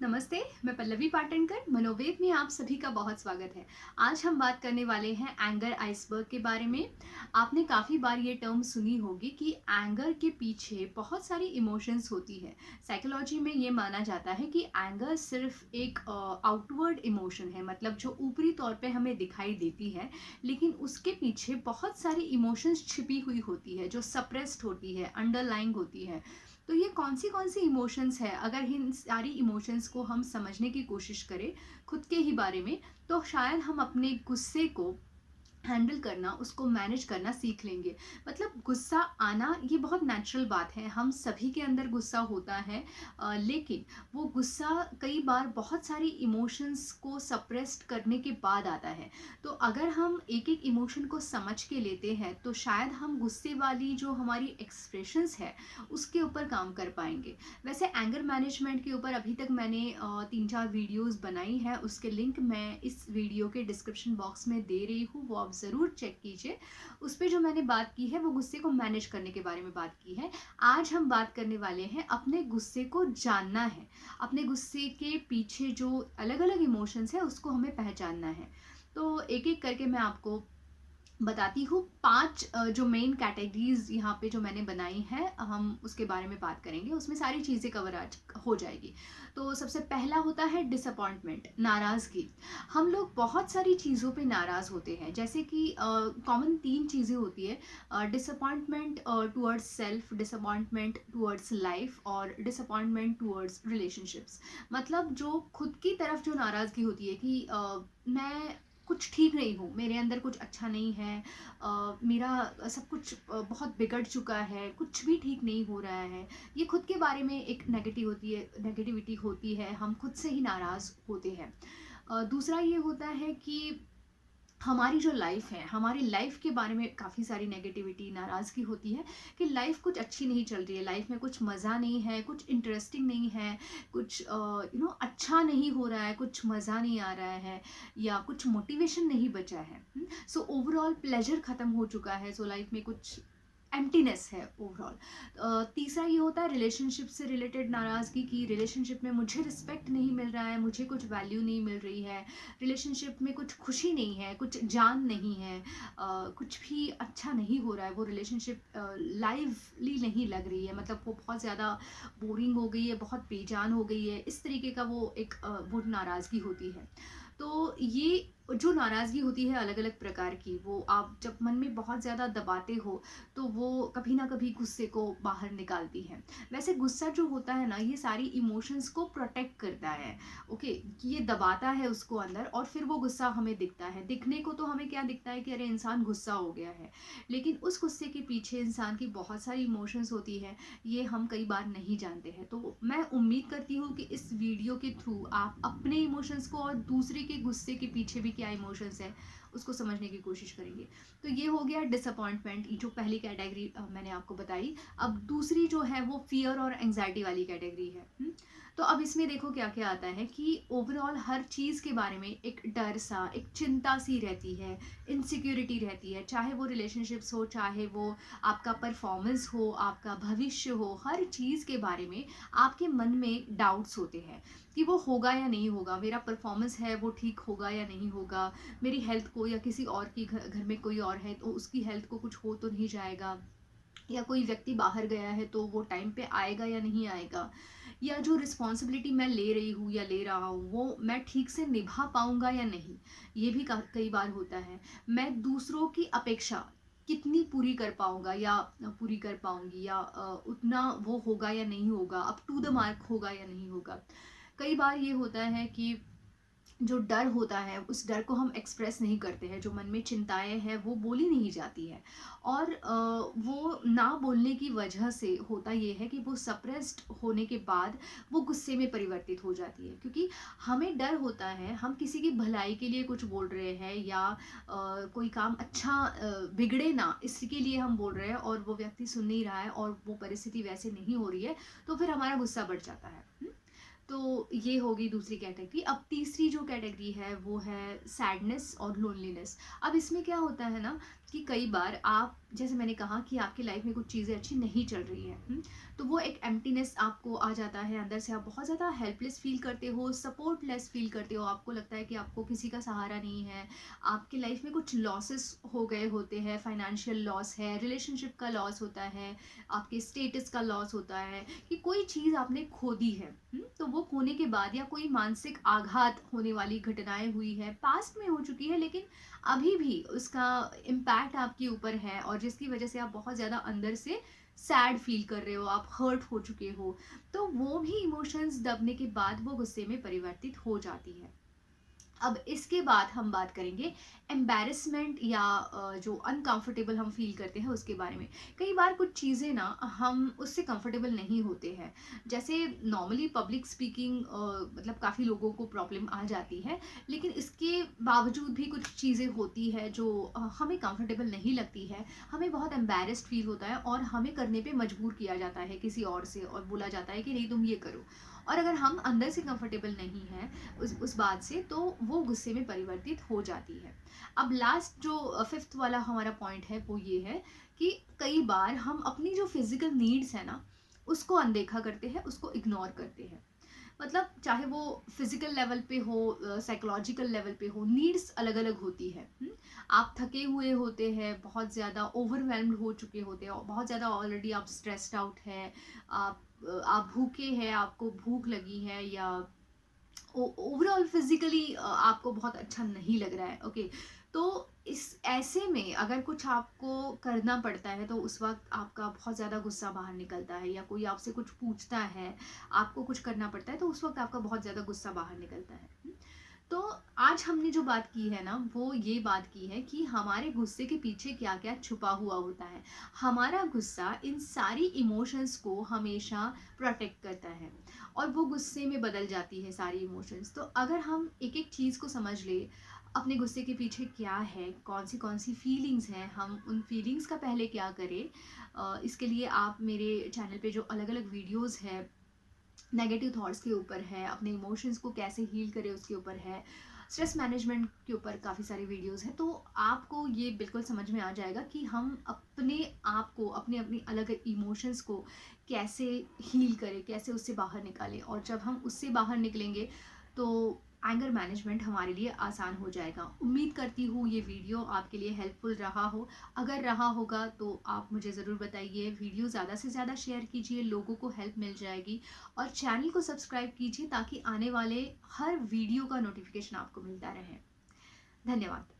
नमस्ते, मैं पल्लवी पाटणकर। मनोवेद में आप सभी का बहुत स्वागत है। आज हम बात करने वाले हैं एंगर आइसबर्ग के बारे में। आपने काफ़ी बार ये टर्म सुनी होगी कि एंगर के पीछे बहुत सारी इमोशंस होती है। साइकोलॉजी में ये माना जाता है कि एंगर सिर्फ एक आउटवर्ड इमोशन है, मतलब जो ऊपरी तौर पे हमें दिखाई देती है, लेकिन उसके पीछे बहुत सारी इमोशंस छिपी हुई होती है, जो सप्रेस्ड होती है, अंडरलाइंग होती है। तो ये कौन सी इमोशंस है, अगर इन सारी इमोशंस को हम समझने की कोशिश करें खुद के ही बारे में, तो शायद हम अपने गुस्से को हैंडल करना, उसको मैनेज करना सीख लेंगे। मतलब गुस्सा आना ये बहुत नेचुरल बात है, हम सभी के अंदर गुस्सा होता है। लेकिन वो गुस्सा कई बार बहुत सारी इमोशंस को सप्रेस्ड करने के बाद आता है। तो अगर हम एक एक इमोशन को समझ के लेते हैं तो शायद हम गुस्से वाली जो हमारी एक्सप्रेशंस है उसके ऊपर काम कर पाएंगे। वैसे एंगर मैनेजमेंट के ऊपर अभी तक मैंने 3-4 वीडियोस बनाई है, उसके लिंक मैं इस वीडियो के डिस्क्रिप्शन बॉक्स में दे रही हूँ, वो आप ज़रूर चेक कीजिए। उस पे जो मैंने बात की है वो गुस्से को मैनेज करने के बारे में बात की है। आज हम बात करने वाले हैं अपने गुस्से को जानना है, अपने गुस्से के पीछे जो अलग अलग इमोशंस है उसको हमें पहचानना है। तो एक एक करके मैं आपको बताती हूँ। 5 जो मेन कैटेगरीज यहाँ पे जो मैंने बनाई है, हम उसके बारे में बात करेंगे, उसमें सारी चीज़ें कवर आज हो जाएगी। तो सबसे पहला होता है डिसअपॉइंटमेंट, नाराज़गी। हम लोग बहुत सारी चीज़ों पे नाराज़ होते हैं, जैसे कि कॉमन 3 चीज़ें होती है: disappointment towards self, disappointment towards life और डिसअपॉइंटमेंट टूवर्ड्स रिलेशनशिप्स। मतलब जो खुद की तरफ जो नाराज़गी होती है कि मैं कुछ ठीक नहीं हूँ, मेरे अंदर कुछ अच्छा नहीं है, मेरा सब कुछ बहुत बिगड़ चुका है, कुछ भी ठीक नहीं हो रहा है। ये खुद के बारे में एक नेगेटिविटी होती है, हम खुद से ही नाराज़ होते हैं। दूसरा ये होता है कि हमारी जो लाइफ है, हमारी लाइफ के बारे में काफ़ी सारी नेगेटिविटी, नाराज़गी होती है कि लाइफ कुछ अच्छी नहीं चल रही है, लाइफ में कुछ मज़ा नहीं है, कुछ इंटरेस्टिंग नहीं है, कुछ अच्छा नहीं हो रहा है, कुछ मज़ा नहीं आ रहा है, या कुछ मोटिवेशन नहीं बचा है। सो ओवरऑल प्लेजर ख़त्म हो चुका है, सो लाइफ में कुछ एम्प्टीनेस है ओवरऑल। तीसरा ये होता है रिलेशनशिप से रिलेटेड नाराज़गी की रिलेशनशिप में मुझे रिस्पेक्ट नहीं मिल रहा है, मुझे कुछ वैल्यू नहीं मिल रही है, रिलेशनशिप में कुछ खुशी नहीं है, कुछ जान नहीं है, कुछ भी अच्छा नहीं हो रहा है, वो रिलेशनशिप लाइवली नहीं लग रही है, मतलब वो बहुत ज़्यादा बोरिंग हो गई है, बहुत बेजान हो गई है, इस तरीके का वो एक वो नाराज़गी होती है। तो ये जो नाराज़गी होती है अलग अलग प्रकार की, वो आप जब मन में बहुत ज़्यादा दबाते हो तो वो कभी ना कभी गुस्से को बाहर निकालती है। वैसे गुस्सा जो होता है ना, ये सारी इमोशंस को प्रोटेक्ट करता है। ओके, ये दबाता है उसको अंदर और फिर वो गुस्सा हमें दिखता है। दिखने को तो हमें क्या दिखता है कि अरे इंसान गुस्सा हो गया है, लेकिन उस गुस्से के पीछे इंसान की बहुत सारी इमोशंस होती है, ये हम कई बार नहीं जानते हैं। तो मैं उम्मीद करती हूँ कि इस वीडियो के थ्रू आप अपने इमोशंस को और दूसरे के गुस्से के पीछे भी क्या इमोशंस है उसको समझने की कोशिश करेंगे। तो ये हो गया डिसअपॉइंटमेंट, जो पहली कैटेगरी मैंने आपको बताई। अब दूसरी जो है वो फियर और एंग्जाइटी वाली कैटेगरी है। तो अब इसमें देखो क्या क्या आता है कि ओवरऑल हर चीज़ के बारे में एक डर सा, एक चिंता सी रहती है, इनसिक्योरिटी रहती है, चाहे वो रिलेशनशिप्स हो, चाहे वो आपका परफॉर्मेंस हो, आपका भविष्य हो, हर चीज़ के बारे में आपके मन में डाउट्स होते हैं कि वो होगा या नहीं होगा, मेरा परफॉर्मेंस है वो ठीक होगा या नहीं होगा, मेरी हेल्थ को, या किसी और की घर में कोई और है तो उसकी हेल्थ को कुछ हो तो नहीं जाएगा, या कोई व्यक्ति बाहर गया है तो वो टाइम पे आएगा या नहीं आएगा, या जो रिस्पॉन्सिबिलिटी मैं ले रही हूँ या ले रहा हूँ वो मैं ठीक से निभा पाऊंगा या नहीं। ये भी कई बार होता है। मैं दूसरों की अपेक्षा कितनी पूरी कर पाऊंगा या पूरी कर पाऊंगी, या उतना वो होगा या नहीं होगा, अप टू द मार्क होगा या नहीं होगा। कई बार ये होता है कि जो डर होता है उस डर को हम एक्सप्रेस नहीं करते हैं, जो मन में चिंताएं हैं वो बोली नहीं जाती है, और वो ना बोलने की वजह से होता ये है कि वो सप्रेस्ड होने के बाद वो गुस्से में परिवर्तित हो जाती है, क्योंकि हमें डर होता है हम किसी की भलाई के लिए कुछ बोल रहे हैं, या कोई काम अच्छा बिगड़े ना इसके लिए हम बोल रहे हैं और वो व्यक्ति सुन नहीं रहा है और वो परिस्थिति वैसे नहीं हो रही है, तो फिर हमारा गुस्सा बढ़ जाता है। तो ये हो गई दूसरी कैटेगरी। अब तीसरी जो कैटेगरी है वो है सैडनेस और लोनलीनेस। अब इसमें क्या होता है ना कि कई बार आप, जैसे मैंने कहा कि आपकी लाइफ में कुछ चीज़ें अच्छी नहीं चल रही है, तो वो एक एम्प्टीनेस आपको आ जाता है अंदर से। आप बहुत ज़्यादा हेल्पलेस फील करते हो, सपोर्टलेस फील करते हो, आपको लगता है कि आपको किसी का सहारा नहीं है। आपकी लाइफ में कुछ लॉसेस हो गए होते हैं, फाइनेंशियल लॉस है, रिलेशनशिप का लॉस होता है, आपके स्टेटस का लॉस होता है, कि कोई चीज़ आपने खो दी है। तो वो खोने के बाद या कोई मानसिक आघात होने वाली घटनाएं हुई है, पास्ट में हो चुकी है, लेकिन अभी भी उसका इम्पैक्ट आपके ऊपर है, और जिसकी वजह से आप बहुत ज़्यादा अंदर से सैड फील कर रहे हो, आप हर्ट हो चुके हो। तो वो भी इमोशंस दबने के बाद वो गुस्से में परिवर्तित हो जाती है। अब इसके बाद हम बात करेंगे एम्बैरेसमेंट या जो अनकंफर्टेबल हम फील करते हैं उसके बारे में। कई बार कुछ चीज़ें ना हम उससे कंफर्टेबल नहीं होते हैं। जैसे नॉर्मली पब्लिक स्पीकिंग, मतलब काफ़ी लोगों को प्रॉब्लम आ जाती है, लेकिन इसके बावजूद भी कुछ चीज़ें होती है जो हमें कंफर्टेबल नहीं लगती है। हमें बहुत एम्बैरेस्ड फील होता है और हमें करने पे मजबूर किया जाता है किसी और से, और बोला जाता है कि नहीं तुम ये करो। और अगर हम अंदर से कंफर्टेबल नहीं हैं उस बात से, तो वो गुस्से में परिवर्तित हो जाती है। अब लास्ट जो फिफ्थ वाला हमारा पॉइंट है वो ये है कि कई बार हम अपनी जो फिजिकल नीड्स है ना उसको अनदेखा करते हैं, उसको इग्नोर करते हैं। मतलब चाहे वो फिजिकल लेवल पे हो, साइकोलॉजिकल लेवल पे हो, नीड्स अलग अलग होती है। आप थके हुए होते हैं, बहुत ज़्यादा ओवरवेल्म्ड हो चुके होते हैं, बहुत ज़्यादा ऑलरेडी आप स्ट्रेस्ड आउट है, आप भूखे हैं, आपको भूख लगी है, या ओवरऑल फिजिकली आपको बहुत अच्छा नहीं लग रहा है। ओके, तो इस ऐसे में अगर कुछ आपको करना पड़ता है तो उस वक्त आपका बहुत ज़्यादा गुस्सा बाहर निकलता है, या कोई आपसे कुछ पूछता है, आपको कुछ करना पड़ता है, तो उस वक्त आपका बहुत ज़्यादा गुस्सा बाहर निकलता है। तो आज हमने जो बात की है ना वो ये बात की है कि हमारे गुस्से के पीछे क्या क्या छुपा हुआ होता है। हमारा गुस्सा इन सारी इमोशंस को हमेशा प्रोटेक्ट करता है, और वो गुस्से में बदल जाती है सारी इमोशंस। तो अगर हम एक एक चीज़ को समझ ले, अपने गुस्से के पीछे क्या है, कौन सी फीलिंग्स हैं, हम उन फीलिंग्स का पहले क्या करें। इसके लिए आप मेरे चैनल पे जो अलग अलग वीडियोस है, नेगेटिव थॉट्स के ऊपर है, अपने इमोशंस को कैसे हील करें उसके ऊपर है, स्ट्रेस मैनेजमेंट के ऊपर काफ़ी सारे वीडियोस हैं, तो आपको ये बिल्कुल समझ में आ जाएगा कि हम अपने आप को, अपने अपनी अलग इमोशंस को कैसे हील करें, कैसे उससे बाहर निकालें। और जब हम उससे बाहर निकलेंगे तो एंगर मैनेजमेंट हमारे लिए आसान हो जाएगा। उम्मीद करती हूँ ये वीडियो आपके लिए हेल्पफुल रहा हो। अगर रहा होगा तो आप मुझे ज़रूर बताइए, वीडियो ज़्यादा से ज़्यादा शेयर कीजिए, लोगों को हेल्प मिल जाएगी। और चैनल को सब्सक्राइब कीजिए ताकि आने वाले हर वीडियो का नोटिफिकेशन आपको मिलता रहे। धन्यवाद।